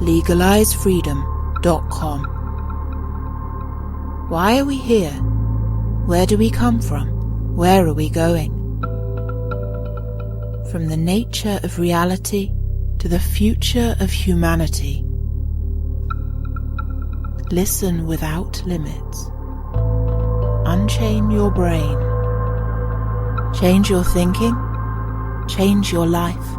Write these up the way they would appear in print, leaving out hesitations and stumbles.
legalizefreedom.com. Why are we here? Where do we come from? Where are we going? From the nature of reality to the future of humanity. Listen without limits. Unchain your brain. Change your thinking. Change your life.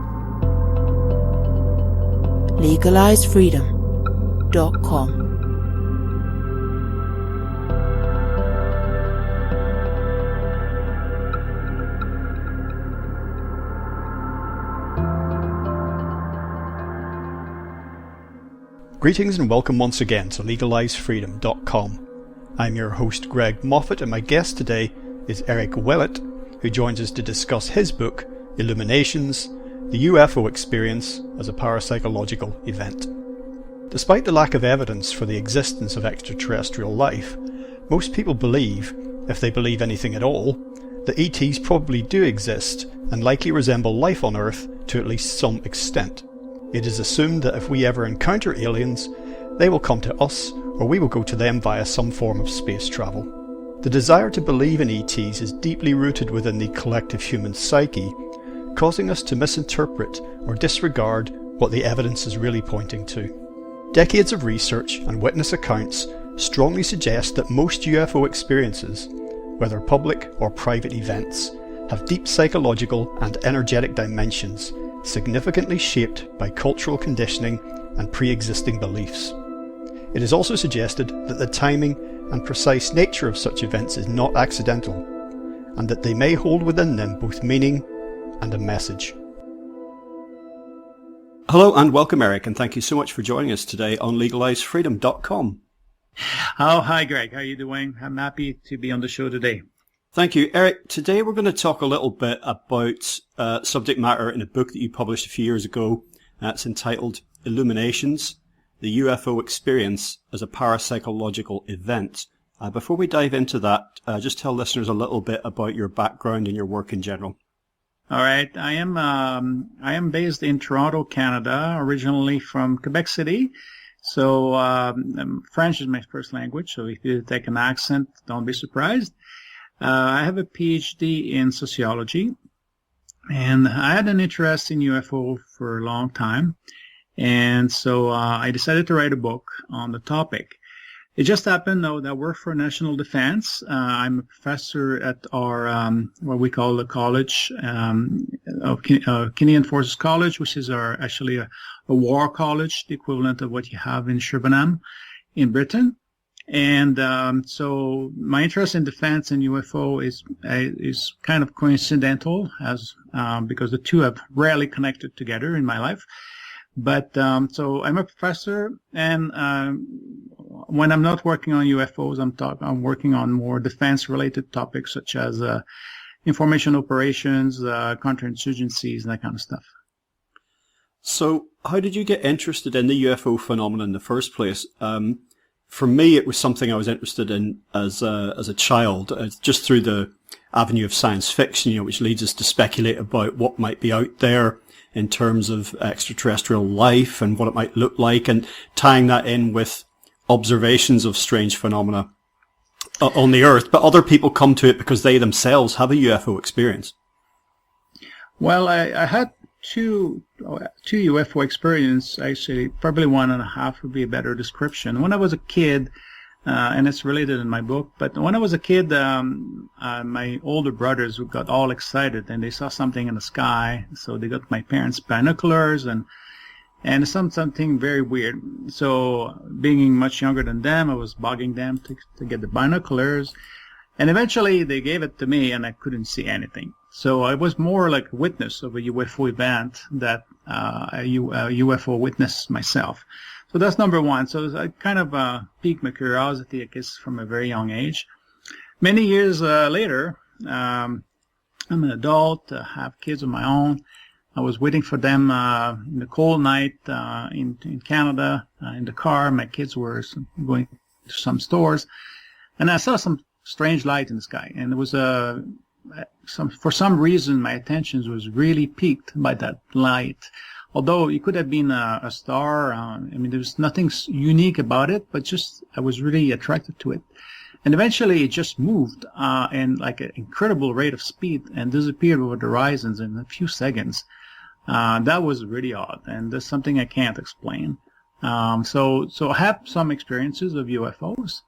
legalizefreedom.com. Greetings and welcome once again to legalizefreedom.com. I'm your host Greg Moffat, and my guest today is Ouellet, who joins us to discuss his book Illuminations, the UFO Experience as a Parapsychological Event. Despite the lack of evidence for the existence of extraterrestrial life, most people believe, if they believe anything at all, that ETs probably do exist and likely resemble life on Earth to at least some extent. It is assumed that if we ever encounter aliens, they will come to us or we will go to them via some form of space travel. The desire to believe in ETs is deeply rooted within the collective human psyche, causing us to misinterpret or disregard what the evidence is really pointing to. Decades of research and witness accounts strongly suggest that most UFO experiences, whether public or private events, have deep psychological and energetic dimensions significantly shaped by cultural conditioning and pre-existing beliefs. It is also suggested that the timing and precise nature of such events is not accidental, and that they may hold within them both meaning and a message. Hello and welcome, Eric, and thank you so much for joining us today on legalizefreedom.com. Oh, hi Greg, how are you doing? I'm happy to be on the show today. Thank you, Eric. Today we're going to talk a little bit about subject matter in a book that you published a few years ago. It's entitled Illuminations, the UFO Experience as a Parapsychological Event. Before we dive into that, just tell listeners a little bit about your background and your work in general. All right, I am based in Toronto, Canada, originally from Quebec City. So French is my first language, so if you take an accent, don't be surprised. I have a PhD in sociology, and I had an interest in UFO for a long time, and so I decided to write a book on the topic. It just happened, though, that I work for National Defense. I'm a professor at our, what we call the College of Canadian Forces College, which is actually a war college, the equivalent of what you have in Shirbanham in Britain. And so my interest in defense and UFO is kind of coincidental, because the two have rarely connected together in my life. But so I'm a professor, and when I'm not working on UFOs, I'm working on more defense-related topics such as information operations, counterinsurgencies, and that kind of stuff. So, how did you get interested in the UFO phenomenon in the first place? For me, it was something I was interested in as a child, just through the avenue of science fiction, which leads us to speculate about what might be out there in terms of extraterrestrial life and what it might look like, and tying that in with observations of strange phenomena on the Earth. But other people come to it because they themselves have a UFO experience. Well, I had two UFO experience, actually, probably 1.5 would be a better description. When I was a kid, and it's related in my book, but when I was a kid, my older brothers got all excited and they saw something in the sky, so they got my parents binoculars and something very weird. So being much younger than them, I was bugging them to get the binoculars, and eventually they gave it to me and I couldn't see anything. So I was more like a witness of a UFO event that a UFO witness myself. So that's number one. So I kind of piqued my curiosity, I guess, from a very young age. Many years later, I'm an adult, have kids of my own. I was waiting for them in the cold night in Canada in the car. My kids were going to some stores, and I saw some strange light in the sky. And it was for some reason my attention was really piqued by that light although it could have been a star. I mean, there's nothing unique about it, but just I was really attracted to it. And eventually it just moved in like an incredible rate of speed and disappeared over the horizons in a few seconds. That was really odd, and that's something I can't explain. So I have some experiences of UFOs,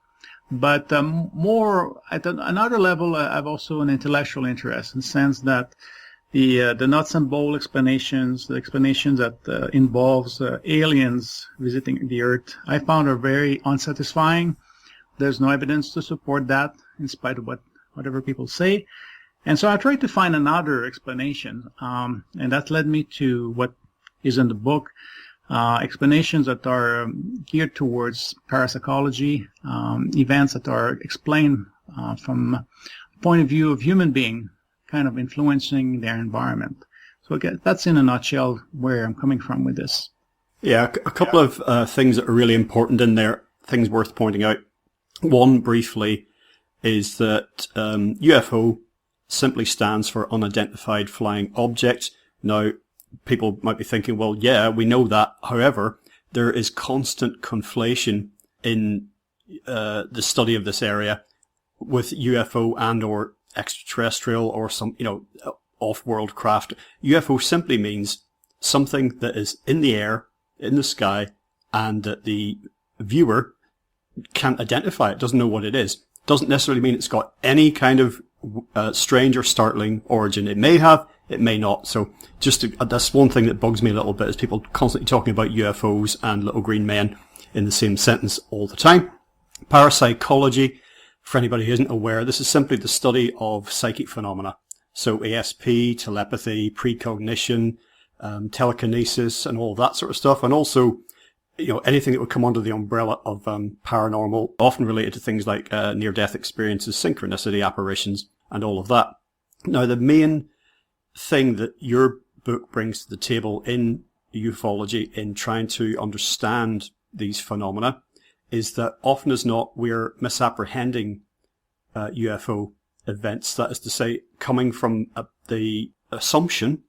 but more at another level, I have also an intellectual interest in the sense that the nuts and bolts explanations, the explanations that involves aliens visiting the Earth, I found are very unsatisfying. There's no evidence to support that, in spite of whatever people say. And so I tried to find another explanation, and that led me to what is in the book, explanations that are geared towards parapsychology, events that are explained from the point of view of human being, kind of influencing their environment. So again, that's in a nutshell where I'm coming from with this. Yeah, a couple of things that are really important in there, things worth pointing out. One, briefly, is that UFO simply stands for unidentified flying object. Now, people might be thinking, well, yeah, we know that. However, there is constant conflation in the study of this area with UFO and or extraterrestrial or some, off-world craft. UFO simply means something that is in the air, in the sky, and that the viewer can't identify it, doesn't know what it is. Doesn't necessarily mean it's got any kind of strange or startling origin. It may have, it may not. So that's one thing that bugs me a little bit, is people constantly talking about UFOs and little green men in the same sentence all the time. Parapsychology, for anybody who isn't aware, this is simply the study of psychic phenomena. So ASP, telepathy, precognition, telekinesis, and all that sort of stuff. And also, anything that would come under the umbrella of paranormal, often related to things like near-death experiences, synchronicity, apparitions, and all of that. Now, the main thing that your book brings to the table in ufology, in trying to understand these phenomena, is that often as not, we're misapprehending UFO events. That is to say, coming from the assumption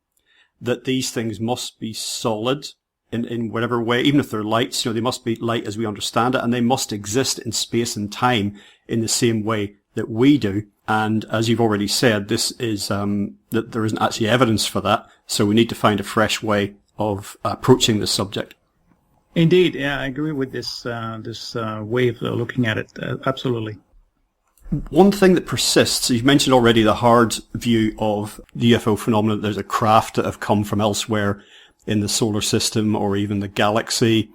that these things must be solid, in whatever way, even if they're lights, they must be light as we understand it, and they must exist in space and time in the same way that we do. And as you've already said, this is that there isn't actually evidence for that, so we need to find a fresh way of approaching this subject. Indeed, yeah, I agree with this way of looking at it. Absolutely. One thing that persists, you've mentioned already the hard view of the UFO phenomenon, that there's a craft that have come from elsewhere in the solar system or even the galaxy,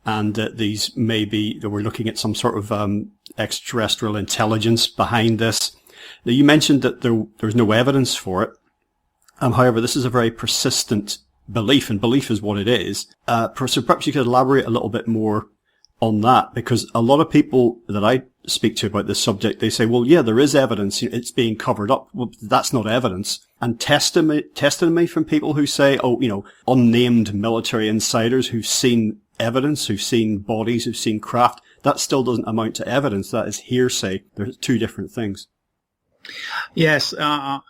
and that these may be, that we're looking at some sort of extraterrestrial intelligence behind this. Now, you mentioned that there's no evidence for it. However, this is a very persistent belief, and belief is what it is. So perhaps you could elaborate a little bit more on that, because a lot of people that I speak to about this subject, they say, well, yeah, there is evidence, it's being covered up. Well, that's not evidence. And testimony from people who say, unnamed military insiders who've seen evidence, who've seen bodies, who've seen craft, that still doesn't amount to evidence. That is hearsay. There's two different things. Yes. What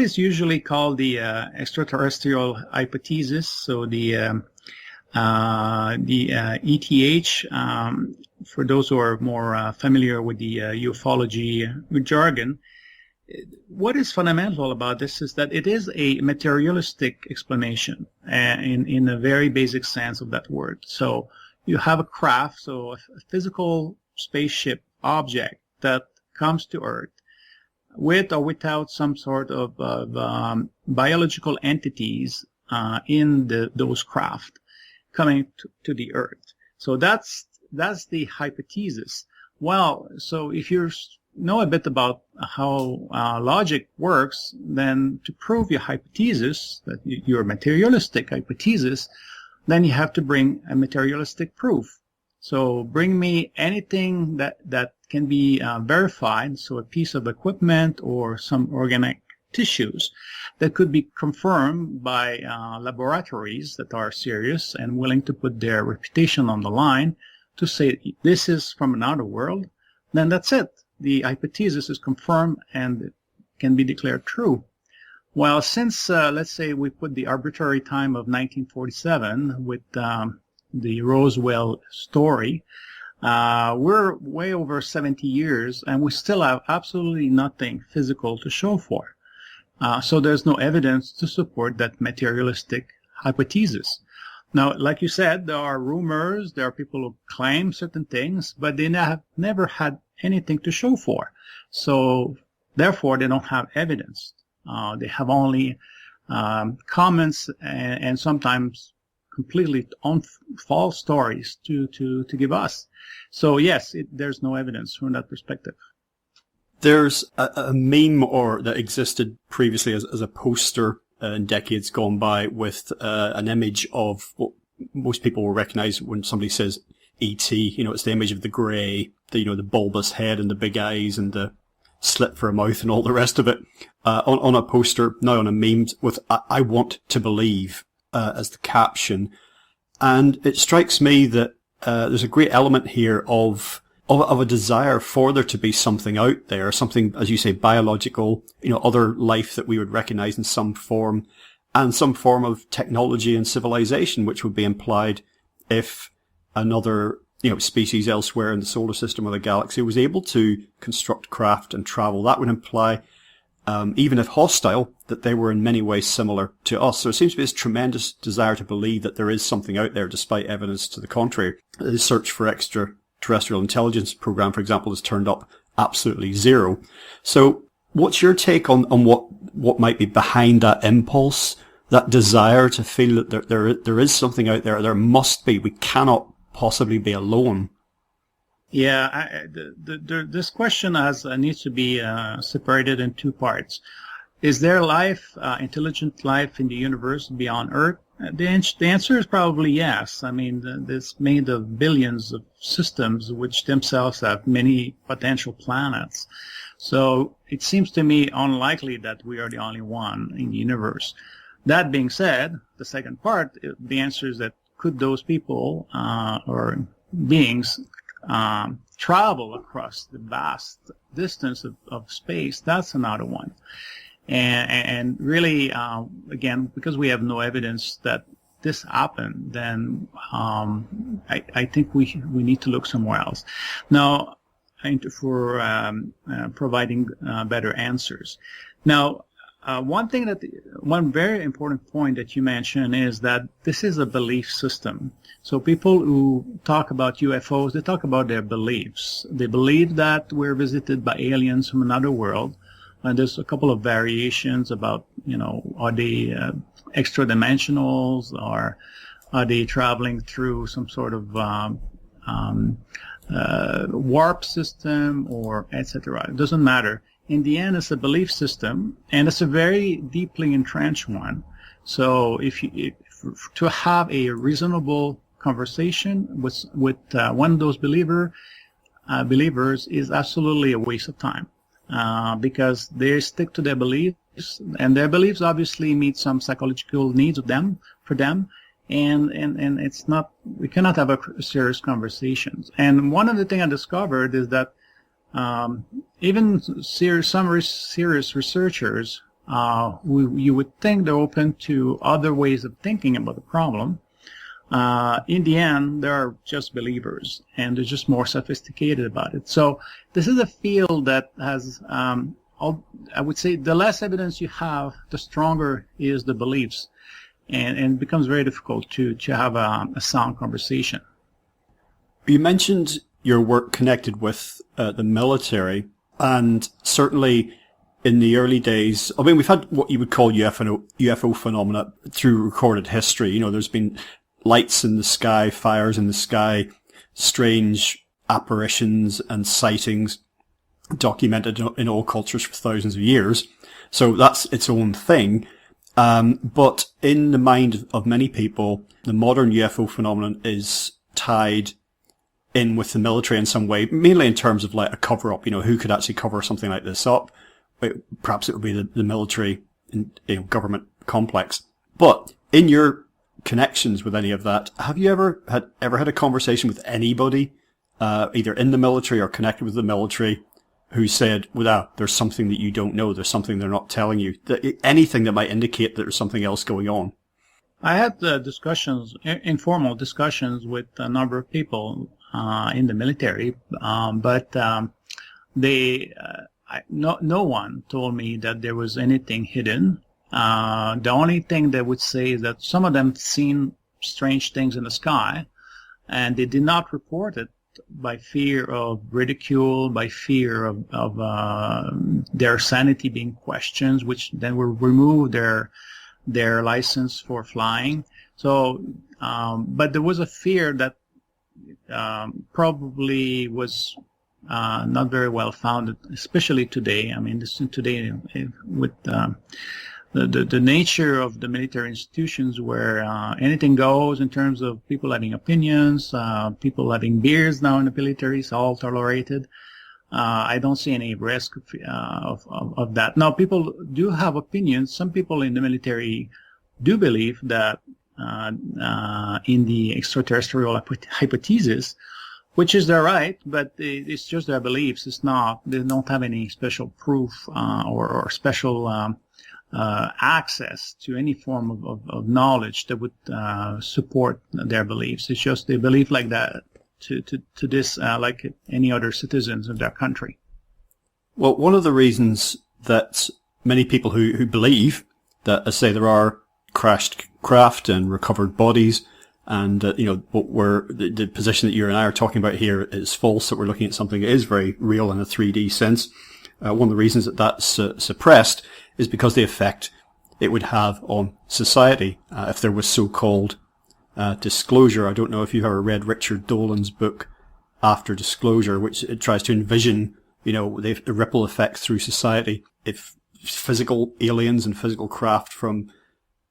is usually called the extraterrestrial hypothesis, so the ETH, for those who are more familiar with the ufology jargon, what is fundamental about this is that it is a materialistic explanation in a very basic sense of that word. So you have a craft, so a physical spaceship object that comes to Earth with or without some sort of biological entities in those craft coming to the Earth. So that's the hypothesis. Well, so if you know a bit about how logic works, then to prove your hypothesis, that your materialistic hypothesis, then you have to bring a materialistic proof. So bring me anything that can be verified, so a piece of equipment or some organic tissues that could be confirmed by laboratories that are serious and willing to put their reputation on the line to say this is from another world, then that's it. The hypothesis is confirmed and it can be declared true. Well, since, let's say we put the arbitrary time of 1947 with the Roswell story, we're way over 70 years, and we still have absolutely nothing physical to show for. So there's no evidence to support that materialistic hypothesis. Now, like you said, there are rumors, there are people who claim certain things, but they have never had anything to show for. So therefore, they don't have evidence. They have only comments and sometimes completely false stories to give us. So yes, there's no evidence from that perspective. There's a meme that existed previously as a poster in decades gone by with an image of what most people will recognize when somebody says E.T. It's the image of the grey, the bulbous head and the big eyes and the slit for a mouth and all the rest of it, on a poster, now on a meme with I want to believe as the caption. And it strikes me that there's a great element here of a desire for there to be something out there, something, as you say, biological, other life that we would recognize in some form, and some form of technology and civilization, which would be implied if another, species elsewhere in the solar system or the galaxy was able to construct craft and travel. That would imply, even if hostile, that they were in many ways similar to us. So it seems to be this tremendous desire to believe that there is something out there, despite evidence to the contrary. The search for extraterrestrial intelligence program, for example, has turned up absolutely zero. So what's your take on what might be behind that impulse, that desire to feel that there is something out there, there must be, we cannot possibly be alone? Yeah, this question needs to be separated in two parts. Is there life, intelligent life in the universe beyond Earth? The answer is probably yes. I mean, it's made of billions of systems which themselves have many potential planets. So it seems to me unlikely that we are the only one in the universe. That being said, the second part, the answer is that could those people or beings travel across the vast distance of space? That's another one. And really, again, because we have no evidence that this happened, then I think we need to look somewhere else. Now, for providing better answers. Now, one very important point that you mentioned is that this is a belief system. So people who talk about UFOs, they talk about their beliefs. They believe that we're visited by aliens from another world. And there's a couple of variations about, are they extra-dimensionals, or are they traveling through some sort of warp system, or etc. It doesn't matter. In the end, it's a belief system, and it's a very deeply entrenched one. So to have a reasonable conversation with one of those believers is absolutely a waste of time. Because they stick to their beliefs, and their beliefs obviously meet some psychological needs for them, and it's not, we cannot have a serious conversations. And one of the things I discovered is that even some serious researchers, you would think they're open to other ways of thinking about the problem. In the end, they are just believers, and they're just more sophisticated about it. So this is a field that has, I would say, the less evidence you have, the stronger is the beliefs, and it becomes very difficult to have a sound conversation. You mentioned your work connected with the military, and certainly in the early days, I mean, we've had what you would call UFO phenomena through recorded history. There's been lights in the sky, fires in the sky, strange apparitions and sightings documented in all cultures for thousands of years. So that's its own thing. But in the mind of many people, the modern UFO phenomenon is tied in with the military in some way, mainly in terms of like a cover-up. Who could actually cover something like this up? Perhaps it would be the military and government complex. But in your connections with any of that, have you ever had a conversation with anybody, either in the military or connected with the military, who said, well, there's something that you don't know, there's something they're not telling you, anything that might indicate that there's something else going on? I had discussions, informal discussions with a number of people in the military, but no one told me that there was anything hidden. The only thing they would say is that some of them seen strange things in the sky, and they did not report it by fear of ridicule, by fear of their sanity being questioned, which then would remove their license for flying. So, but there was a fear that probably was not very well founded, especially today. I mean, today with the nature of the military institutions, where anything goes in terms of people having opinions, people having beers now in the military is all tolerated. I don't see any risk of that. Now, people do have opinions. Some people in the military do believe that in the extraterrestrial hypothesis, which is their right, but it's just their beliefs. It's not. They don't have any special proof or special access to any form of knowledge that would support their beliefs. It's just they believe like that to this like any other citizens of their country. Well, one of the reasons that many people who believe that, as say, there are crashed craft and recovered bodies, and the position that you and I are talking about here is false, that we're looking at something that is very real in a 3D sense. One of the reasons that that's suppressed is because the effect it would have on society if there was so-called disclosure. I don't know if you've ever read Richard Dolan's book After Disclosure, which it tries to envision, the ripple effect through society if physical aliens and physical craft from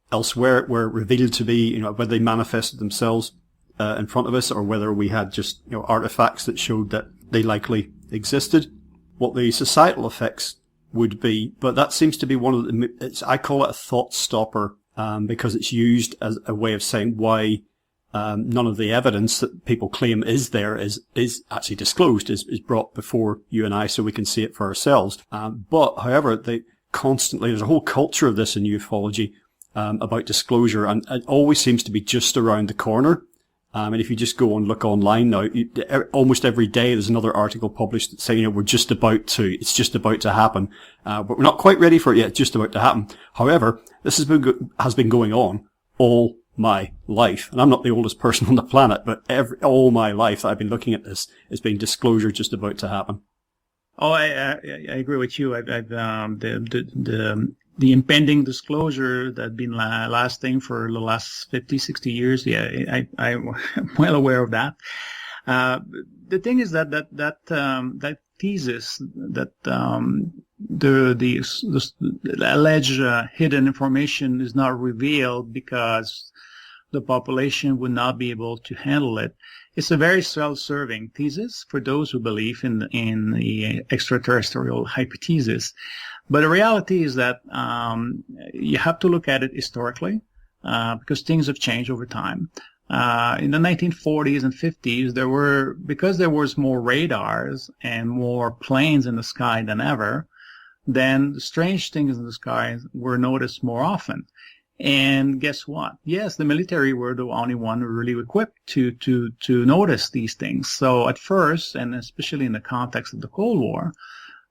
elsewhere were revealed to be, whether they manifested themselves in front of us, or whether we had just, artifacts that showed that they likely existed, what the societal effects would be. But that seems to be one of the, I call it a thought stopper, because it's used as a way of saying why none of the evidence that people claim is there is actually disclosed, is brought before you and I so we can see it for ourselves. But however, there's a whole culture of this in ufology about disclosure, and it always seems to be just around the corner. And if you just go and look online now, almost every day there's another article published that saying, it's just about to happen. But we're not quite ready for it yet. It's just about to happen. However, this has been going on all my life. And I'm not the oldest person on the planet, but all my life that I've been looking at this as being disclosure just about to happen. Oh, I agree with you. The impending disclosure that's been lasting for the last 50, 60 years. Yeah, I'm well aware of that. The thing is that thesis that the alleged hidden information is not revealed because the population would not be able to handle it. It's a very self-serving thesis for those who believe in the extraterrestrial hypothesis. But the reality is that you have to look at it historically because things have changed over time. In the 1940s and 50s, because there was more radars and more planes in the sky than ever, then the strange things in the sky were noticed more often. And guess what? Yes, the military were the only one really equipped to notice these things. So at first, and especially in the context of the Cold War,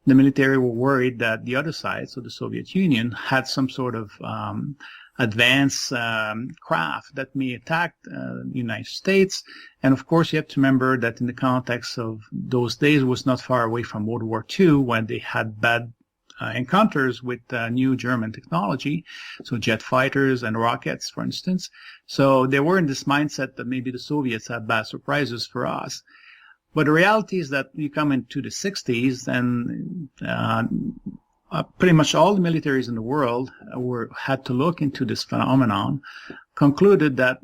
the military were worried that the other side, so the Soviet Union, had some sort of advanced craft that may attack the United States. And of course, you have to remember that in the context of those days was not far away from World War II, when they had bad encounters with new German technology, so jet fighters and rockets, for instance. So they were in this mindset that maybe the Soviets had bad surprises for us. But the reality is that you come into the 60s, and pretty much all the militaries in the world had to look into this phenomenon, concluded that,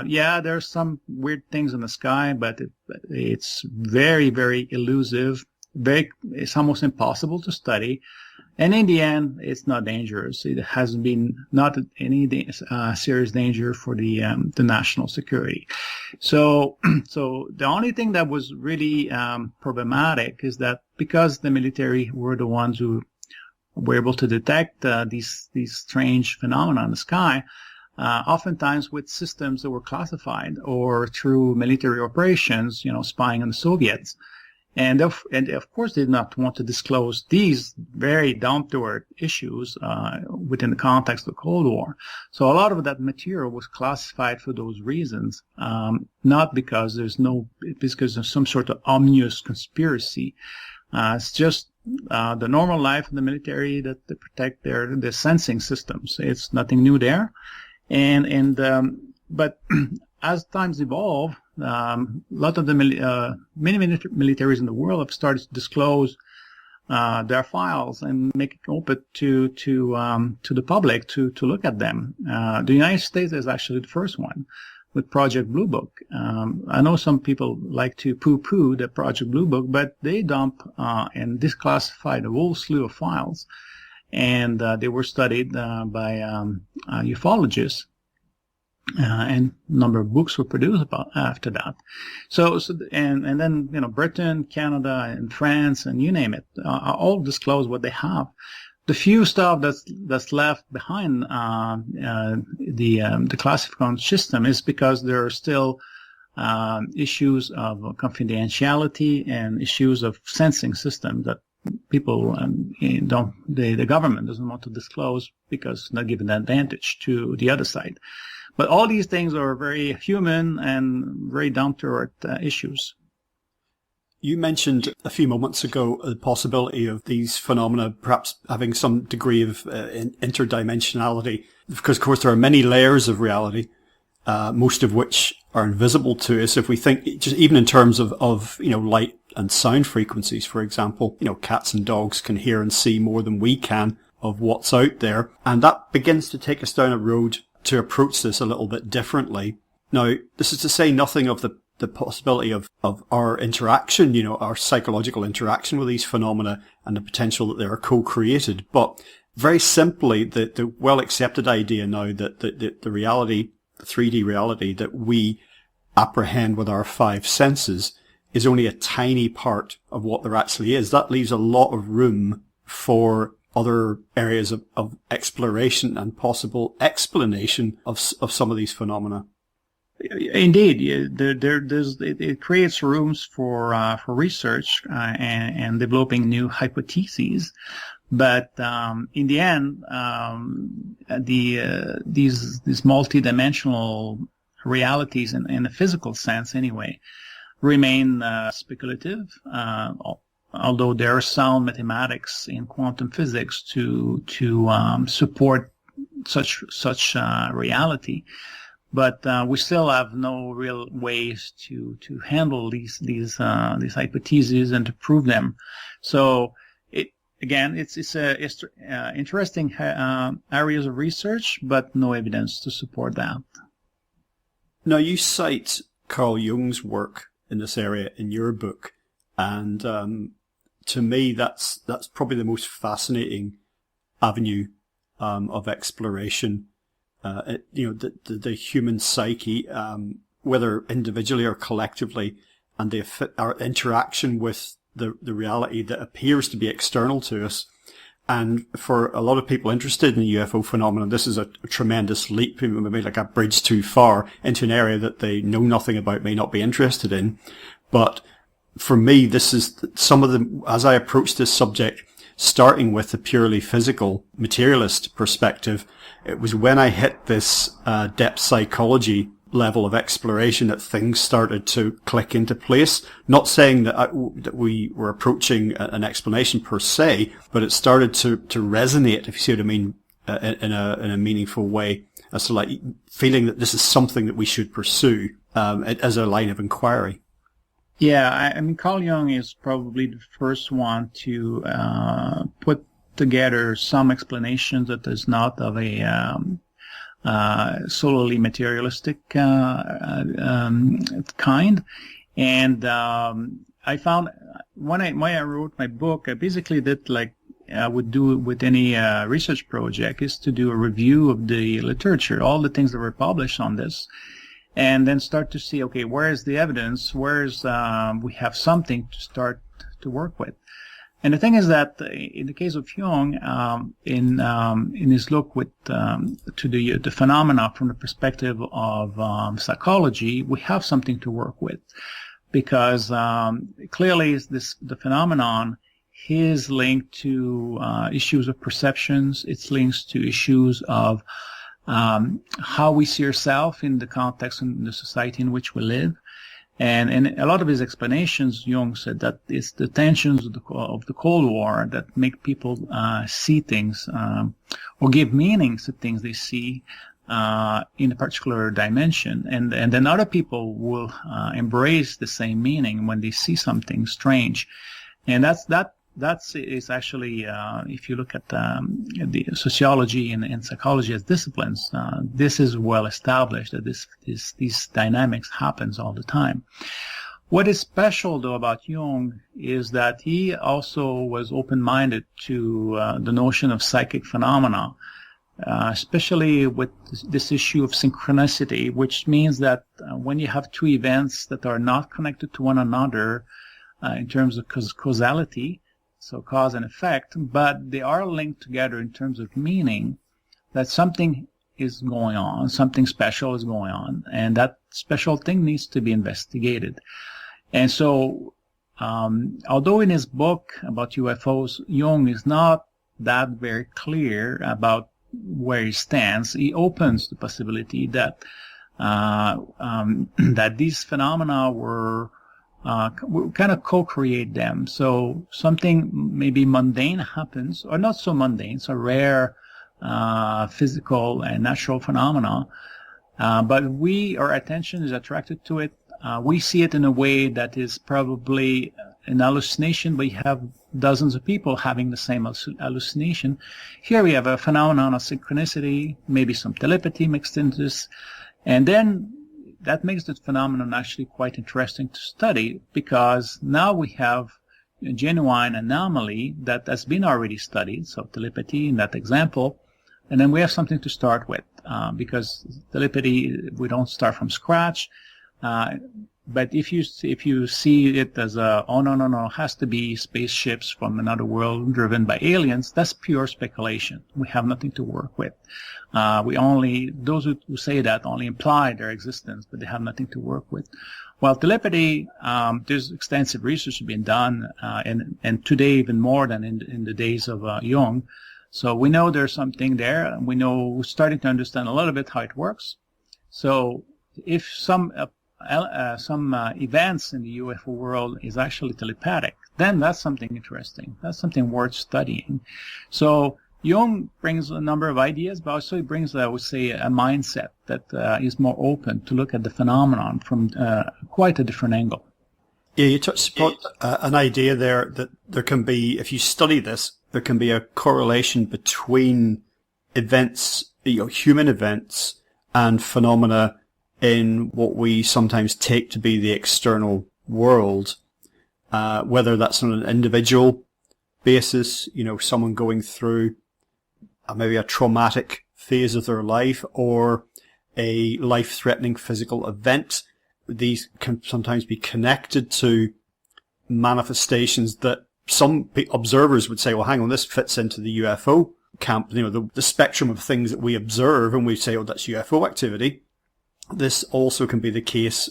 there's some weird things in the sky, but it's very, very elusive. It's almost impossible to study. And in the end, it's not dangerous. It has been not any serious danger for the national security. So the only thing that was really problematic is that because the military were the ones who were able to detect these strange phenomena in the sky, oftentimes with systems that were classified or through military operations, spying on the Soviets. And of course, they did not want to disclose these very down-to-earth issues within the context of the Cold War. So a lot of that material was classified for those reasons, not because there's some sort of ominous conspiracy. It's just the normal life of the military that they protect their sensing systems. It's nothing new there, but as times evolve, a lot of the many militaries in the world have started to disclose their files and make it open to the public to look at them. The United States is actually the first one with Project Blue Book. I know some people like to poo-poo the Project Blue Book, but they dump and declassify a whole slew of files, and they were studied by ufologists. And a number of books were produced after that. And then, Britain, Canada, and France, and you name it, all disclose what they have. The few stuff that's left behind, the classification system is because there are still, issues of confidentiality and issues of sensing system that people the government doesn't want to disclose because it's not giving an advantage to the other side. But all these things are very human and very down-to-earth issues. You mentioned a few moments ago the possibility of these phenomena perhaps having some degree of interdimensionality, because, of course, there are many layers of reality, most of which are invisible to us. If we think, just even in terms of light and sound frequencies, for example, cats and dogs can hear and see more than we can of what's out there, and that begins to take us down a road to approach this a little bit differently. Now, this is to say nothing of the possibility of our interaction, our psychological interaction with these phenomena and the potential that they are co-created. But very simply, the well-accepted idea now that the reality, the 3D reality that we apprehend with our five senses is only a tiny part of what there actually is. That leaves a lot of room for other areas of exploration and possible explanation of some of these phenomena. Indeed, it creates rooms for research and developing new hypotheses. But in the end, these multidimensional realities, in a physical sense anyway, remain speculative. Although there are sound mathematics in quantum physics to support such reality, but we still have no real ways to handle these hypotheses and to prove them. So it's interesting areas of research, but no evidence to support that. Now, you cite Carl Jung's work in this area in your book, and to me, that's probably the most fascinating avenue of exploration. The human psyche, whether individually or collectively, and our interaction with the reality that appears to be external to us. And for a lot of people interested in the UFO phenomenon, this is a tremendous leap, maybe like a bridge too far into an area that they know nothing about, may not be interested in. But for me, this is as I approach this subject, starting with the purely physical materialist perspective, it was when I hit this depth psychology level of exploration that things started to click into place. Not saying that we were approaching an explanation per se, but it started to resonate, if you see what I mean, in a meaningful way, as to like feeling that this is something that we should pursue as a line of inquiry. Yeah, I mean, Carl Jung is probably the first one to put together some explanations that is not of a solely materialistic kind. And I found when I wrote my book, I basically did like would do with any research project is to do a review of the literature, all the things that were published on this, and then start to see, okay, where is the evidence? Where's we have something to start to work with. And the thing is that in the case of Jung, in his look with to the phenomena from the perspective of psychology, we have something to work with, because clearly the phenomenon is linked to issues of perceptions. It's linked to issues of how we see ourselves in the context and the society in which we live. And in a lot of his explanations, Jung said that it's the tensions of the Cold War that make people see things or give meanings to things they see in a particular dimension. And then other people will embrace the same meaning when they see something strange. And that's actually, if you look at the sociology and psychology as disciplines, this is well established that these dynamics happens all the time. What is special, though, about Jung is that he also was open-minded to the notion of psychic phenomena, especially with this issue of synchronicity, which means that when you have two events that are not connected to one another in terms of causality, so cause and effect, but they are linked together in terms of meaning, that something is going on, something special is going on, and that special thing needs to be investigated. And so, although in his book about UFOs, Jung is not that very clear about where he stands, he opens the possibility that that these phenomena were we kind of co-create them. So something maybe mundane happens, or not so mundane, so rare physical and natural phenomena, but our attention is attracted to it. We see it in a way that is probably an hallucination, but you have dozens of people having the same hallucination. Here we have a phenomenon of synchronicity, maybe some telepathy mixed into this, and then that makes the phenomenon actually quite interesting to study, because now we have a genuine anomaly that has been already studied, so telepathy in that example, and then we have something to start with, because telepathy, we don't start from scratch, but if you see it as no, it has to be spaceships from another world driven by aliens, that's pure speculation. We have nothing to work with. Those who say that only imply their existence, but they have nothing to work with. While telepathy, there's extensive research being done, and today even more than in the days of Jung. So we know there's something there, and we're starting to understand a little bit how it works. So if some events in the UFO world is actually telepathic, then that's something interesting. That's something worth studying. So Jung brings a number of ideas, but also he brings, I would say, a mindset that is more open to look at the phenomenon from quite a different angle. Yeah, you touched upon an idea there that there can be, if you study this, there can be a correlation between events, human events, and phenomena in what we sometimes take to be the external world, whether that's on an individual basis, someone going through maybe a traumatic phase of their life or a life-threatening physical event. These can sometimes be connected to manifestations that some observers would say, well, hang on, this fits into the UFO camp, the spectrum of things that we observe, and we say, oh, that's UFO activity. This also can be the case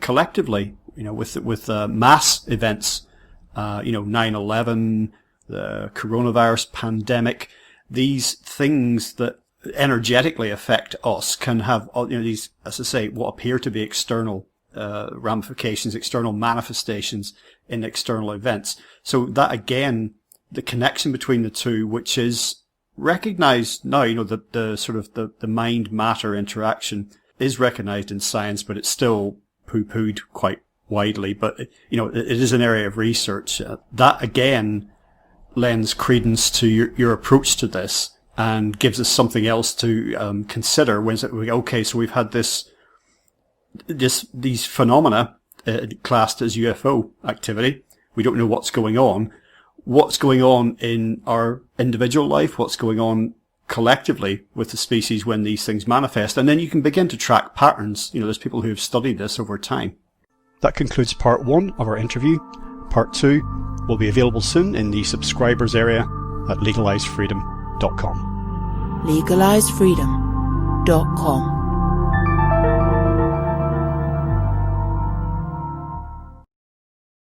collectively, with mass events, 9/11, the coronavirus pandemic. These things that energetically affect us can have, these, as I say, what appear to be external ramifications, external manifestations in external events. So that, again, the connection between the two, which is recognized now, the sort of the mind-matter interaction is recognized in science, but it's still poo-pooed quite widely. But, it is an area of research. That, again, lends credence to your approach to this and gives us something else to consider when okay, so we've had these phenomena classed as UFO activity. We don't know what's going on. what's going on in our individual life, what's going on collectively with the species when these things manifest. And then you can begin to track patterns. There's people who have studied this over time. That concludes part 1 of our interview. Part 2 will be available soon in the subscribers area at legalizefreedom.com. legalizefreedom.com